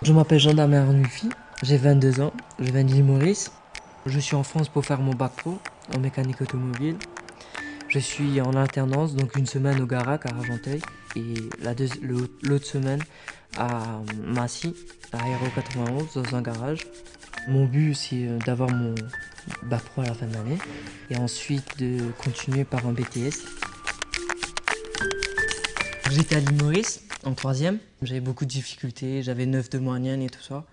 Je m'appelle Jean-Damien Arnulfi, j'ai 22 ans, je viens de l'île Maurice. Je suis en France pour faire mon bac pro en mécanique automobile. Je suis en alternance, donc une semaine au Garac à Argenteuil et l'autre semaine à Massy, à Aéro 91, dans un garage. Mon but, c'est d'avoir mon bac pro à la fin de l'année et ensuite de continuer par un BTS. J'étais à l'île Maurice en troisième. J'avais beaucoup de difficultés, j'avais 9 de moyenne et tout ça.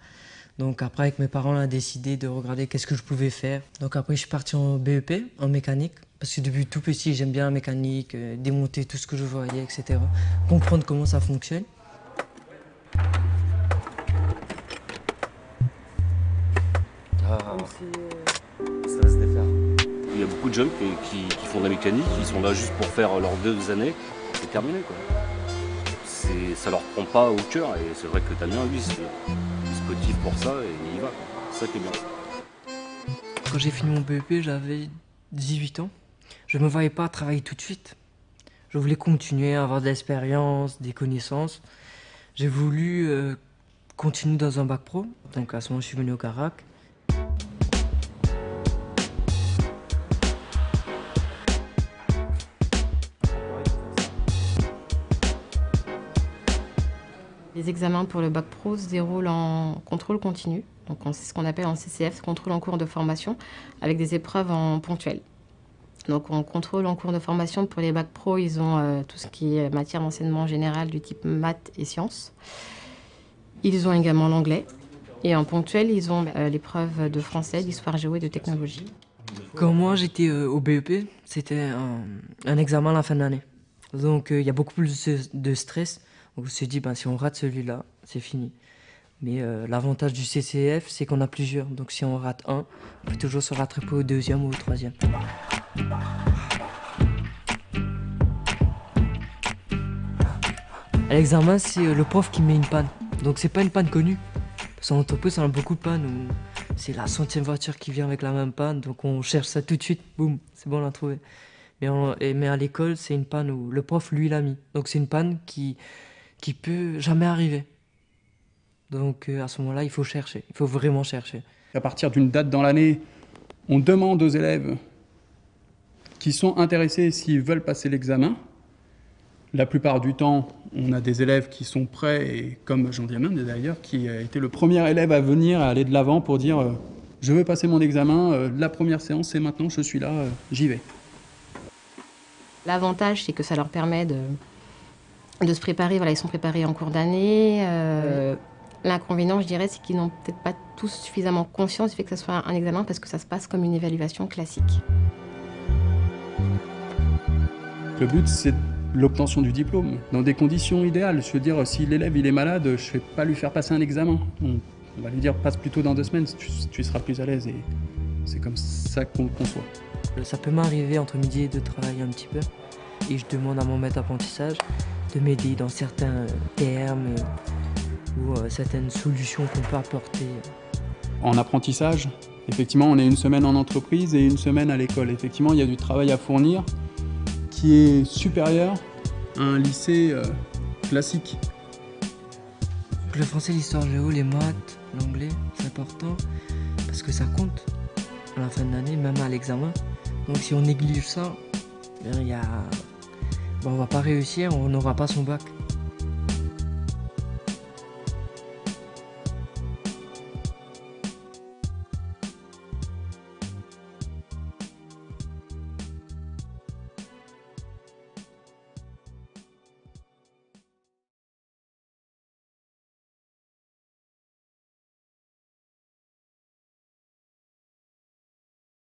Donc après, avec mes parents, on a décidé de regarder qu'est-ce que je pouvais faire. Donc après, je suis parti en BEP, en mécanique. Parce que depuis tout petit, j'aime bien la mécanique, démonter tout ce que je voyais, etc. Comprendre comment ça fonctionne. Ah, ça va se défaire. Il y a beaucoup de jeunes qui font de la mécanique, ils sont là juste pour faire leurs 2 années, c'est terminé quoi. Ça leur prend pas au cœur et c'est vrai que Damien, lui, il se motive pour ça et il y va. C'est ça qui est bien. Quand j'ai fini mon BEP, j'avais 18 ans. Je ne me voyais pas travailler tout de suite. Je voulais continuer à avoir de l'expérience, des connaissances. J'ai voulu continuer dans un bac pro. Donc à ce moment, je suis venu au Carac. Les examens pour le bac pro se déroulent en contrôle continu, donc c'est ce qu'on appelle en CCF, contrôle en cours de formation, avec des épreuves en ponctuel. Donc en contrôle en cours de formation pour les bacs pro, ils ont tout ce qui est matière d'enseignement général du type maths et sciences. Ils ont également l'anglais. Et en ponctuel, ils ont l'épreuve de français, d'histoire géo et de technologie. Quand moi j'étais au BEP, c'était un examen à la fin de l'année. Donc il y a beaucoup plus de stress. Donc on se dit, si on rate celui-là, c'est fini. Mais l'avantage du CCF, c'est qu'on a plusieurs. Donc si on rate un, on peut toujours se rattraper au deuxième ou au troisième. À l'examen, c'est le prof qui met une panne. Donc c'est pas une panne connue. Parce qu'en entreprise, on a beaucoup de pannes où c'est la 100e voiture qui vient avec la même panne. Donc on cherche ça tout de suite, boum, c'est bon, on l'a trouvé. Mais à l'école, c'est une panne où le prof, lui, l'a mis. Donc c'est une panne qui peut jamais arriver. Donc à ce moment-là, il faut chercher, il faut vraiment chercher. À partir d'une date dans l'année, on demande aux élèves qui sont intéressés s'ils veulent passer l'examen. La plupart du temps, on a des élèves qui sont prêts, et comme Jean-Damien d'ailleurs, qui a été le premier élève à venir, à aller de l'avant pour dire je veux passer mon examen, la première séance c'est maintenant, je suis là, j'y vais. L'avantage, c'est que ça leur permet de se préparer. Voilà, ils sont préparés en cours d'année. L'inconvénient, je dirais, c'est qu'ils n'ont peut-être pas tous suffisamment conscience du fait que ce soit un examen parce que ça se passe comme une évaluation classique. Le but, c'est l'obtention du diplôme, dans des conditions idéales. Je veux dire, si l'élève il est malade, je ne vais pas lui faire passer un examen. On va lui dire, passe plutôt dans 2 semaines, tu seras plus à l'aise. Et c'est comme ça qu'on le conçoit. Ça peut m'arriver entre midi et deux de travailler un petit peu. Et je demande à mon maître d'apprentissage de m'aider dans certains termes ou certaines solutions qu'on peut apporter. En apprentissage, effectivement, on est une semaine en entreprise et une semaine à l'école. Effectivement, il y a du travail à fournir qui est supérieur à un lycée classique. Le français, l'histoire géo, les maths, l'anglais, c'est important parce que ça compte à la fin de l'année, même à l'examen. Donc si on néglige ça, on va pas réussir, on n'aura pas son bac.